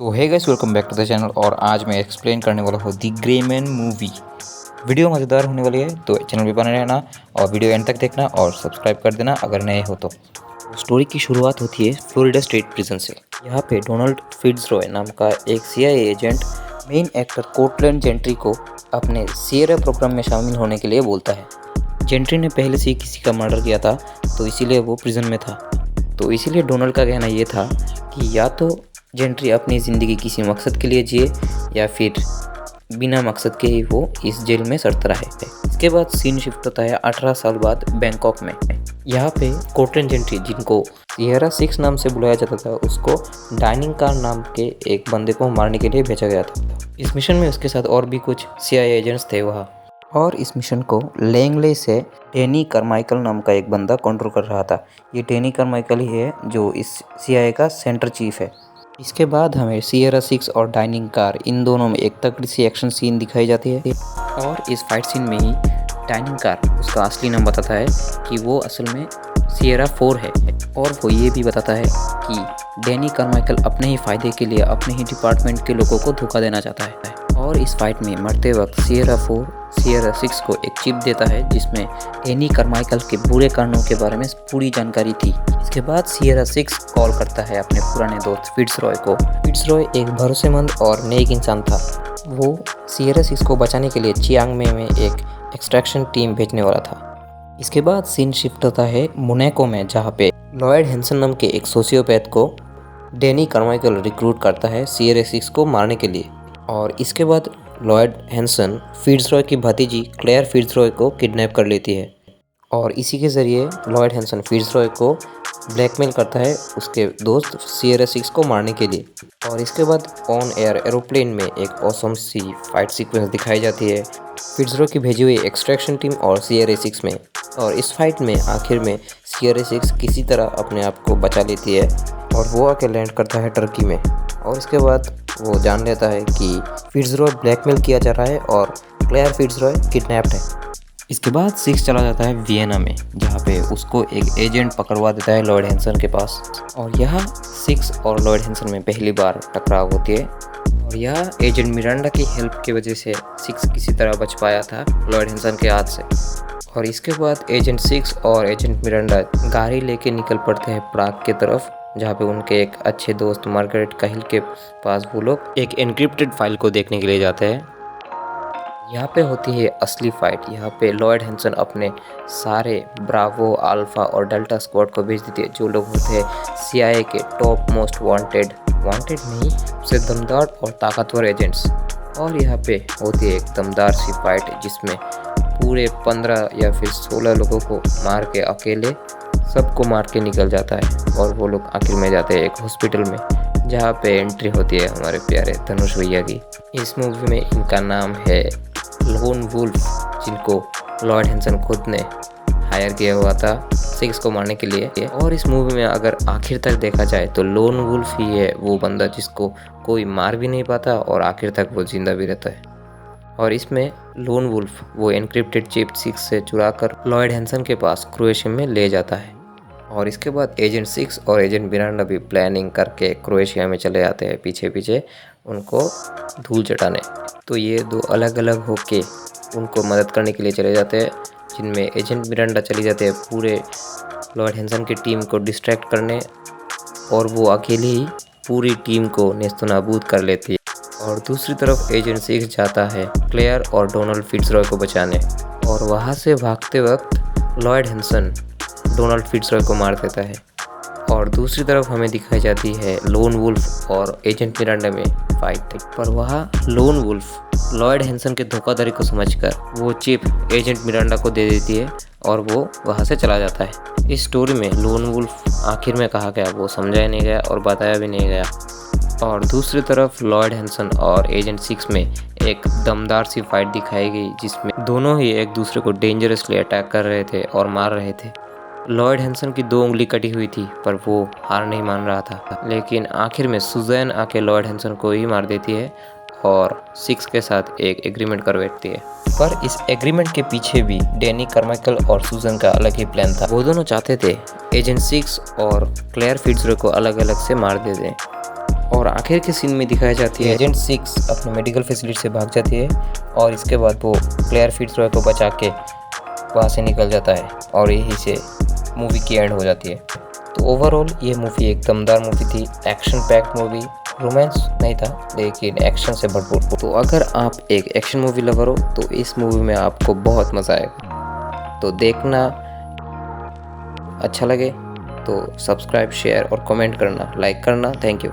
तो hey guys, welcome back to the channel. और आज मैं एक्सप्लेन करने वाला हूँ the grey man movie. Video मज़ेदार होने वाली है, तो चैनल पे बने रहना और वीडियो एंड तक देखना और सब्सक्राइब कर देना अगर नए हो तो। स्टोरी की शुरुआत होती है फ्लोरिडा स्टेट प्रिजन से। यहाँ पे डोनाल्ड फिट्जरॉय नाम का एक CIA agent main actor Courtland Gentry को अपने सिएरा प्रोग्राम में शामिल होने के लिए बोलता है। जेंट्री ने पहले से ही किसी का मर्डर किया था, तो इसीलिए वो प्रिजन में था। तो इसीलिए डोनाल्ड का कहना ये था कि या तो जेंट्री अपनी ज़िंदगी किसी मकसद के लिए जिए या फिर बिना मकसद के ही वो इस जेल में सड़ता रहे। इसके बाद सीन शिफ्ट होता है 18 साल बाद बैंकॉक में। यहाँ पे कोर्टलैंड जेंट्री, जिनको सिएरा 6 नाम से बुलाया जाता था, उसको डाइनिंग कार नाम के एक बंदे को मारने के लिए भेजा गया था। इस मिशन में उसके साथ और भी कुछ CIA एजेंट्स थे वहाँ, और इस मिशन को लैंगले से डैनी कार्माइकल नाम का एक बंदा कंट्रोल कर रहा था। ये डैनी कार्माइकल ही है जो इस CIA का सेंटर चीफ है। इसके बाद हमें सिएरा 6 और डाइनिंग कार, इन दोनों में एक तगड़ी सी एक्शन सीन दिखाई जाती है। और इस फाइट सीन में ही डाइनिंग कार उसका असली नाम बताता है कि वो असल में सिएरा 4 है। और वो ये भी बताता है कि डैनी कार्माइकल अपने ही फ़ायदे के लिए अपने ही डिपार्टमेंट के लोगों को धोखा देना चाहता है। और इस फाइट में मरते वक्त सिएरा 4 सिएरा 6 को एक चिप देता है जिसमें डैनी कार्माइकल के बुरे कारणों के बारे में पूरी जानकारी थी। इसके बाद सिएरा 6 कॉल करता है अपने पुराने दोस्त फिट्जरॉय को। फिट्जरॉय एक भरोसेमंद और नेक इंसान था। वो सिएरा 6 को बचाने के लिए चियांग में एक एक्सट्रैक्शन टीम भेजने वाला था। इसके बाद सीन शिफ्ट होता है मोनाको में, जहाँ पे लॉयड हैंसन नाम के एक सोशियोपैथ को डैनी कार्माइकल रिक्रूट करता है सिएरा 6 को मारने के लिए। और इसके बाद लॉयड हैंसन फिट्जरॉय की भतीजी क्लेयर फिट्जरॉय को किडनैप कर लेती है। और इसी के ज़रिए लॉयड हैंसन फिट्जरॉय को ब्लैकमेल करता है उसके दोस्त सिएरा 6 को मारने के लिए। और इसके बाद ऑन एयर एरोप्लेन में एक ऑसम सी फाइट सीक्वेंस दिखाई जाती है फिट्जरॉय की भेजी हुई एक्सट्रैक्शन टीम और सिएरा 6 में। और इस फाइट में आखिर में सिएरा 6 किसी तरह अपने आप को बचा लेती है और वो आके लैंड करता है टर्की में। और इसके बाद वो जान लेता है कि फिट्जरॉय ब्लैकमेल किया जा रहा है और क्लेयर फिट्जरॉय किडनैप्ड है। इसके बाद 6 चला जाता है वियना में, जहाँ पे उसको एक एजेंट पकड़वा देता है लॉयड हैंसन के पास। और यहाँ 6 और लॉयड हैंसन में पहली बार टकराव होती है। और यह एजेंट मिरांडा की हेल्प की वजह से 6 किसी तरह बच पाया था लॉयड हैंसन के हाथ से। और इसके बाद एजेंट 6 और एजेंट मिरांडा गाड़ी लेके निकल पड़ते हैं प्राग की तरफ, जहाँ पे उनके एक अच्छे दोस्त मार्गरेट काहिल के पास वो लोग एक एनक्रिप्टेड फाइल को देखने के लिए जाते हैं। यहाँ पे होती है असली फाइट। यहाँ पे लॉयड हैंसन अपने सारे ब्रावो, अल्फा और डेल्टा स्क्वाड को भेज देती है, जो लोग होते हैं CIA के टॉप मोस्ट वांटेड नहीं, सबसे दमदार और ताकतवर एजेंट्स। और यहाँ पे होती है एक दमदार सी फाइट जिसमें पूरे 15 या फिर 16 लोगों को मार के अकेले सबको मार के निकल जाता है। और वो लोग आखिर में जाते हैं एक हॉस्पिटल में, जहाँ पे एंट्री होती है हमारे प्यारे धनुष भैया की। इस मूवी में इनका नाम है लोन वुल्फ, जिनको लॉयड हैंसन खुद ने हायर किया हुआ था 6 को मारने के लिए। और इस मूवी में अगर आखिर तक देखा जाए तो लोन वुल्फ ही है वो बंदा जिसको कोई मार भी नहीं पाता और आखिर तक वो जिंदा भी रहता है। और इसमें लोन वुल्फ वो एनक्रिप्टेड चिप 6 से चुरा कर लॉयड हैंसन के पास क्रोएशिया में ले जाता है। और इसके बाद एजेंट 6 और एजेंट मिरांडा भी प्लानिंग करके क्रोएशिया में चले जाते हैं पीछे पीछे उनको धूल चटाने। तो ये दो अलग अलग होके उनको मदद करने के लिए चले जाते हैं, जिनमें एजेंट मिरांडा चली जाते हैं पूरे लॉयड हैंसन की टीम को डिस्ट्रैक्ट करने, और वो अकेले ही पूरी टीम को नेस्तनाबूद कर लेती है। और दूसरी तरफ एजेंट 6 जाता है क्लेयर और डोनाल्ड फिट्जरॉय को बचाने, और वहाँ से भागते वक्त लॉयड हैंसन डोनाल्ड फिट्जरॉय को मार देता है। और दूसरी तरफ हमें दिखाई जाती है लोन वुल्फ और एजेंट मिरांडा में फाइट। पर वहाँ लोन वुल्फ लॉयड हैंसन के धोखाधड़ी को समझकर वो चिप एजेंट मिरांडा को दे देती है और वो वहाँ से चला जाता है। इस स्टोरी में लोन वुल्फ आखिर में कहा गया वो समझाया नहीं गया और बताया भी नहीं गया। और दूसरी तरफ लॉयड हैंसन और एजेंट 6 में एक दमदार सी फाइट दिखाई गई, जिसमें दोनों ही एक दूसरे को डेंजरसली अटैक कर रहे थे और मार रहे थे। लॉयड हैंसन की 2 उंगली कटी हुई थी, पर वो हार नहीं मान रहा था। लेकिन आखिर में सुजैन आके लॉयड हैंसन को ही मार देती है और 6 के साथ एक एग्रीमेंट कर बैठती है। पर इस एग्रीमेंट के पीछे भी डैनी कार्माइकल और सुजैन का अलग ही प्लान था। वो दोनों चाहते थे एजेंट 6 और क्लेयर फिट्जरॉय को अलग अलग से मार दे दें। और आखिर के सीन में दिखाई जाती है एजेंट 6 अपने मेडिकल फैसिलिटी से भाग जाती है और इसके बाद वो क्लेयर फिट्जरॉय को बचा के वहाँ से निकल जाता है और यहीं से मूवी की एंड हो जाती है। तो ओवरऑल ये मूवी एक दमदार मूवी थी, एक्शन पैक्ड मूवी, रोमांस नहीं था लेकिन एक्शन से भरपूर। तो अगर आप एक एक्शन मूवी लवर हो तो इस मूवी में आपको बहुत मज़ा आएगा। तो देखना, अच्छा लगे तो सब्सक्राइब, शेयर और कमेंट करना, लाइक करना। Thank you.